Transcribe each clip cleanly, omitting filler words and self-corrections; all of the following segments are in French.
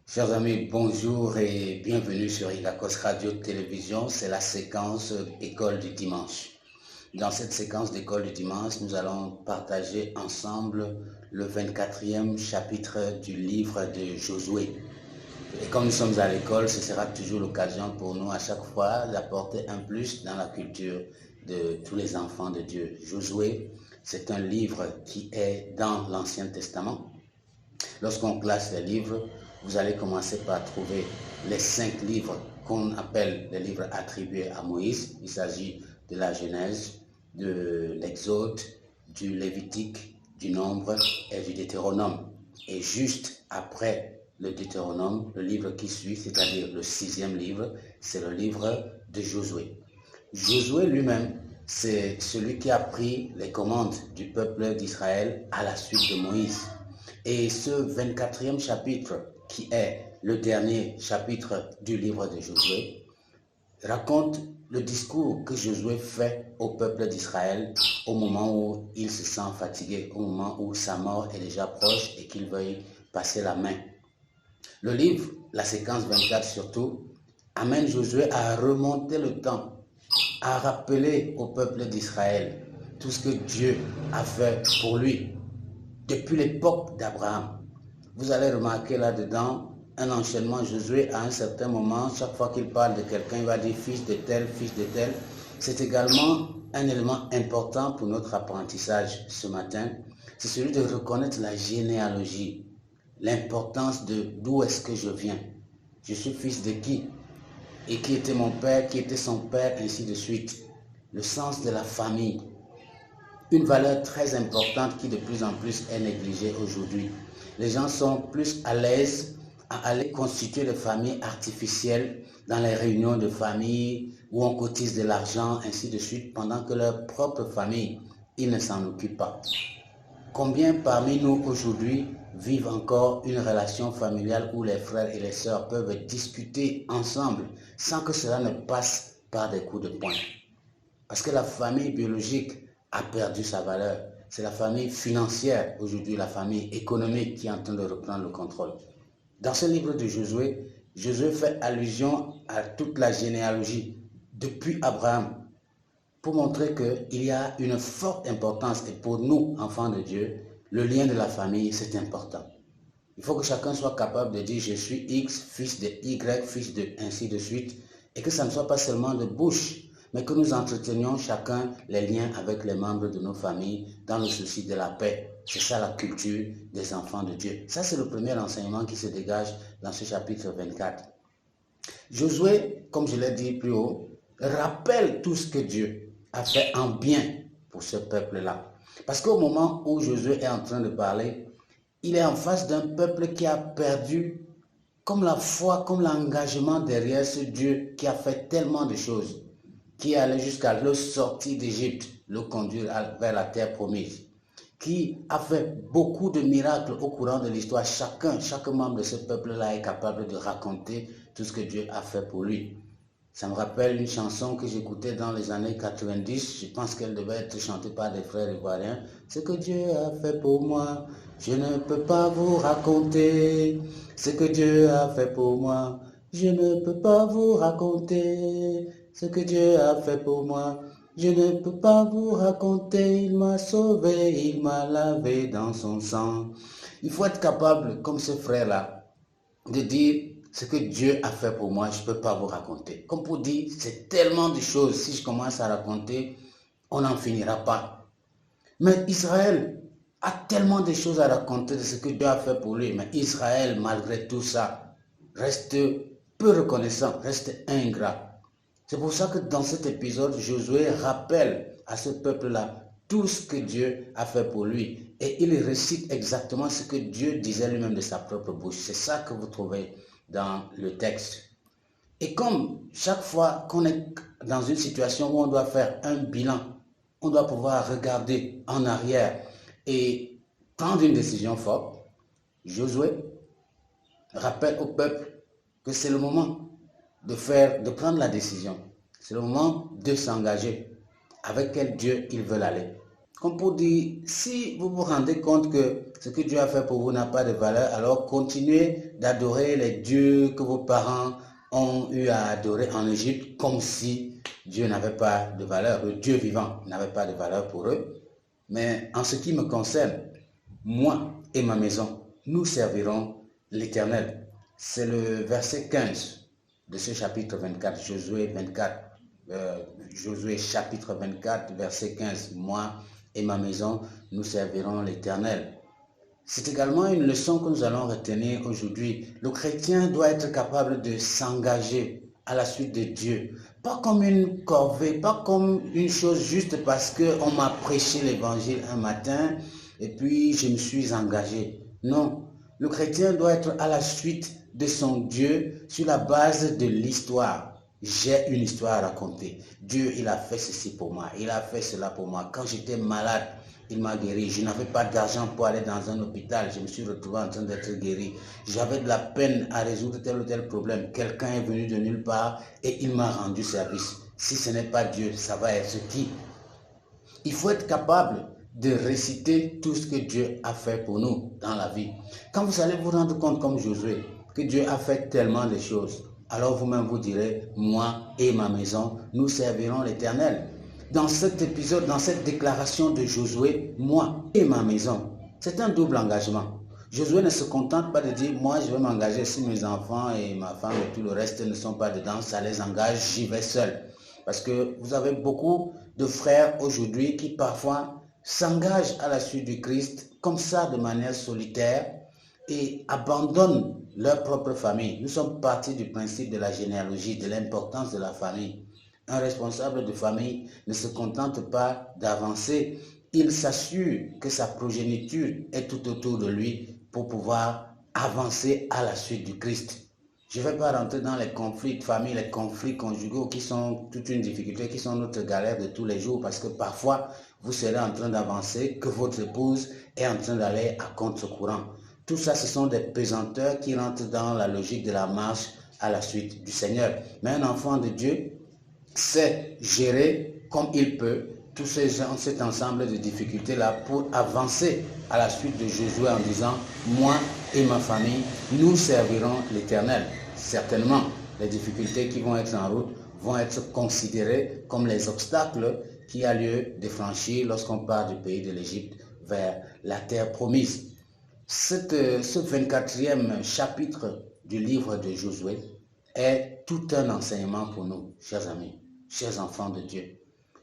Chers amis, bonjour et bienvenue sur Ilakos Radio Télévision. C'est la séquence École du dimanche. Dans cette séquence d'École du dimanche, nous allons partager ensemble le 24e chapitre du livre de Josué. Et comme nous sommes à l'école, ce sera toujours l'occasion pour nous à chaque fois d'apporter un plus dans la culture de tous les enfants de Dieu. Josué, c'est un livre qui est dans l'Ancien Testament. Lorsqu'on classe les livres, vous allez commencer par trouver les 5 livres qu'on appelle les livres attribués à Moïse. Il s'agit de la Genèse, de l'Exode, du Lévitique, du Nombre et du Deutéronome. Et juste après le Deutéronome, le livre qui suit, c'est-à-dire le 6e livre, c'est le livre de Josué. Josué lui-même, c'est celui qui a pris les commandes du peuple d'Israël à la suite de Moïse. Et ce 24e chapitre, qui est le dernier chapitre du livre de Josué, raconte le discours que Josué fait au peuple d'Israël au moment où il se sent fatigué, au moment où sa mort est déjà proche et qu'il veuille passer la main. Le livre, la séquence 24 surtout, amène Josué à remonter le temps, à rappeler au peuple d'Israël tout ce que Dieu a fait pour lui depuis l'époque d'Abraham. Vous allez remarquer là-dedans un enchaînement. Josué, à un certain moment, chaque fois qu'il parle de quelqu'un, il va dire fils de tel, fils de tel. C'est également un élément important pour notre apprentissage ce matin. C'est celui de reconnaître la généalogie, l'importance de d'où est-ce que je viens. Je suis fils de qui? Et qui était mon père, qui était son père, ainsi de suite. Le sens de la famille. Une valeur très importante qui de plus en plus est négligée aujourd'hui. Les gens sont plus à l'aise à aller constituer des familles artificielles dans les réunions de famille où on cotise de l'argent, ainsi de suite, pendant que leur propre famille, ils ne s'en occupent pas. Combien parmi nous aujourd'hui vivent encore une relation familiale où les frères et les sœurs peuvent discuter ensemble sans que cela ne passe par des coups de poing? Parce que la famille biologique a perdu sa valeur. C'est la famille financière aujourd'hui, la famille économique qui est en train de reprendre le contrôle. Dans ce livre de Josué, Josué fait allusion à toute la généalogie depuis Abraham pour montrer qu'il y a une forte importance. Et pour nous, enfants de Dieu, le lien de la famille, c'est important. Il faut que chacun soit capable de dire je suis X, fils de Y, fils de ainsi de suite, et que ça ne soit pas seulement de bouche, mais que nous entretenions chacun les liens avec les membres de nos familles dans le souci de la paix. C'est ça la culture des enfants de Dieu. Ça, c'est le premier enseignement qui se dégage dans ce chapitre 24. Josué, comme je l'ai dit plus haut, rappelle tout ce que Dieu a fait en bien pour ce peuple-là. Parce qu'au moment où Josué est en train de parler, il est en face d'un peuple qui a perdu comme la foi, comme l'engagement derrière ce Dieu qui a fait tellement de choses, qui est allé jusqu'à le sortir d'Égypte, le conduire vers la terre promise, qui a fait beaucoup de miracles au courant de l'histoire. Chaque membre de ce peuple-là est capable de raconter tout ce que Dieu a fait pour lui. Ça me rappelle une chanson que j'écoutais dans les années 90. Je pense qu'elle devait être chantée par des frères ivoiriens. Ce que Dieu a fait pour moi, je ne peux pas vous raconter. Ce que Dieu a fait pour moi, je ne peux pas vous raconter. Ce que Dieu a fait pour moi, je ne peux pas vous raconter. Il m'a sauvé, il m'a lavé dans son sang. Il faut être capable, comme ce frère-là, de dire ce que Dieu a fait pour moi, je ne peux pas vous raconter. Comme pour dire, c'est tellement de choses, si je commence à raconter, on n'en finira pas. Mais Israël a tellement de choses à raconter de ce que Dieu a fait pour lui. Mais Israël, malgré tout ça, reste peu reconnaissant, reste ingrat. C'est pour ça que dans cet épisode, Josué rappelle à ce peuple-là tout ce que Dieu a fait pour lui. Et il récite exactement ce que Dieu disait lui-même de sa propre bouche. C'est ça que vous trouvez dans le texte. Et comme chaque fois qu'on est dans une situation où on doit faire un bilan, on doit pouvoir regarder en arrière et prendre une décision forte, Josué rappelle au peuple que c'est le moment de prendre la décision. C'est le moment de s'engager avec quel Dieu ils veulent aller. Comme pour dire, si vous vous rendez compte que ce que Dieu a fait pour vous n'a pas de valeur, alors continuez d'adorer les dieux que vos parents ont eu à adorer en Égypte, comme si Dieu n'avait pas de valeur, le Dieu vivant n'avait pas de valeur pour eux. Mais en ce qui me concerne, moi et ma maison, nous servirons l'Éternel. C'est le verset 15 de ce chapitre 24, Josué 24, Josué chapitre 24, verset 15. Moi et ma maison, nous servirons l'Éternel. C'est également une leçon que nous allons retenir aujourd'hui. Le chrétien doit être capable de s'engager à la suite de Dieu. Pas comme une corvée, pas comme une chose juste parce qu'on m'a prêché l'évangile un matin et puis je me suis engagé. Non, le chrétien doit être à la suite de son Dieu sur la base de l'histoire. J'ai une histoire à raconter. Dieu, il a fait ceci pour moi. Il a fait cela pour moi. Quand j'étais malade, il m'a guéri. Je n'avais pas d'argent pour aller dans un hôpital. Je me suis retrouvé en train d'être guéri. J'avais de la peine à résoudre tel ou tel problème. Quelqu'un est venu de nulle part et il m'a rendu service. Si ce n'est pas Dieu, ça va être qui? Il faut être capable de réciter tout ce que Dieu a fait pour nous dans la vie. Quand vous allez vous rendre compte comme Josué que Dieu a fait tellement de choses, alors vous-même vous direz, moi et ma maison, nous servirons l'Éternel. Dans cet épisode, dans cette déclaration de Josué, moi et ma maison, c'est un double engagement. Josué ne se contente pas de dire, moi je vais m'engager si mes enfants et ma femme et tout le reste ne sont pas dedans, ça les engage, j'y vais seul. Parce que vous avez beaucoup de frères aujourd'hui qui parfois s'engagent à la suite du Christ comme ça de manière solitaire et abandonnent leur propre famille. Nous sommes partis du principe de la généalogie, de l'importance de la famille. Un responsable de famille ne se contente pas d'avancer, il s'assure que sa progéniture est tout autour de lui pour pouvoir avancer à la suite du Christ. Je ne vais pas rentrer dans les conflits de famille, les conflits conjugaux qui sont toute une difficulté, qui sont notre galère de tous les jours parce que parfois vous serez en train d'avancer, que votre épouse est en train d'aller à contre-courant. Tout ça, ce sont des pesanteurs qui rentrent dans la logique de la marche à la suite du Seigneur. Mais un enfant de Dieu sait gérer comme il peut tout cet ensemble de difficultés-là pour avancer à la suite de Josué en disant « Moi et ma famille, nous servirons l'Éternel ». Certainement, les difficultés qui vont être en route vont être considérées comme les obstacles qu'il y a lieu de franchir lorsqu'on part du pays de l'Égypte vers la terre promise. Ce 24e chapitre du livre de Josué est tout un enseignement pour nous, chers amis, chers enfants de Dieu.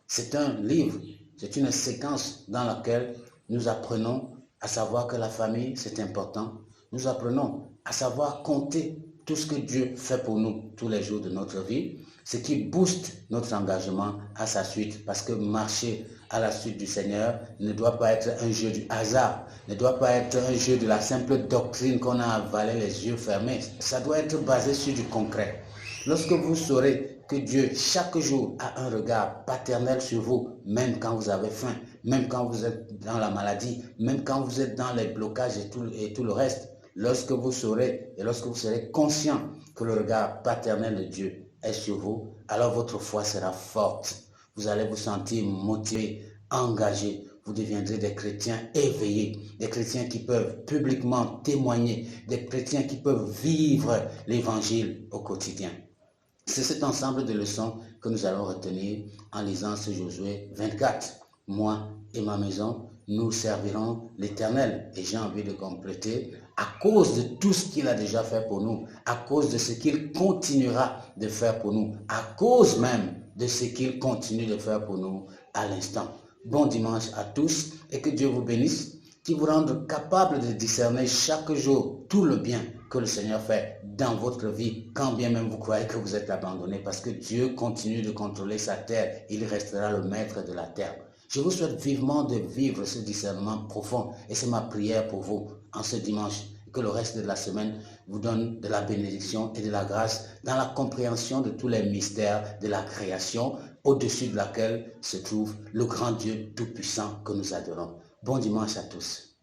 C'est un livre, c'est une séquence dans laquelle nous apprenons à savoir que la famille, c'est important. Nous apprenons à savoir compter tout ce que Dieu fait pour nous tous les jours de notre vie, ce qui booste notre engagement à sa suite. Parce que marcher à la suite du Seigneur ne doit pas être un jeu du hasard, ne doit pas être un jeu de la simple doctrine qu'on a avalé les yeux fermés. Ça doit être basé sur du concret. Lorsque vous saurez que Dieu, chaque jour, a un regard paternel sur vous, même quand vous avez faim, même quand vous êtes dans la maladie, même quand vous êtes dans les blocages et tout le reste, lorsque vous saurez et lorsque vous serez conscient que le regard paternel de Dieu est sur vous, alors votre foi sera forte. Vous allez vous sentir motivé, engagé. Vous deviendrez des chrétiens éveillés, des chrétiens qui peuvent publiquement témoigner, des chrétiens qui peuvent vivre l'évangile au quotidien. C'est cet ensemble de leçons que nous allons retenir en lisant ce Josué 24. Moi et ma maison, nous servirons l'Éternel. Et j'ai envie de compléter, à cause de tout ce qu'il a déjà fait pour nous, à cause de ce qu'il continuera de faire pour nous, à cause même de ce qu'il continue de faire pour nous à l'instant. Bon dimanche à tous et que Dieu vous bénisse, qui vous rende capable de discerner chaque jour tout le bien que le Seigneur fait dans votre vie, quand bien même vous croyez que vous êtes abandonné, parce que Dieu continue de contrôler sa terre, il restera le maître de la terre. Je vous souhaite vivement de vivre ce discernement profond et c'est ma prière pour vous en ce dimanche, que le reste de la semaine vous donne de la bénédiction et de la grâce dans la compréhension de tous les mystères de la création, au-dessus de laquelle se trouve le grand Dieu tout-puissant que nous adorons. Bon dimanche à tous.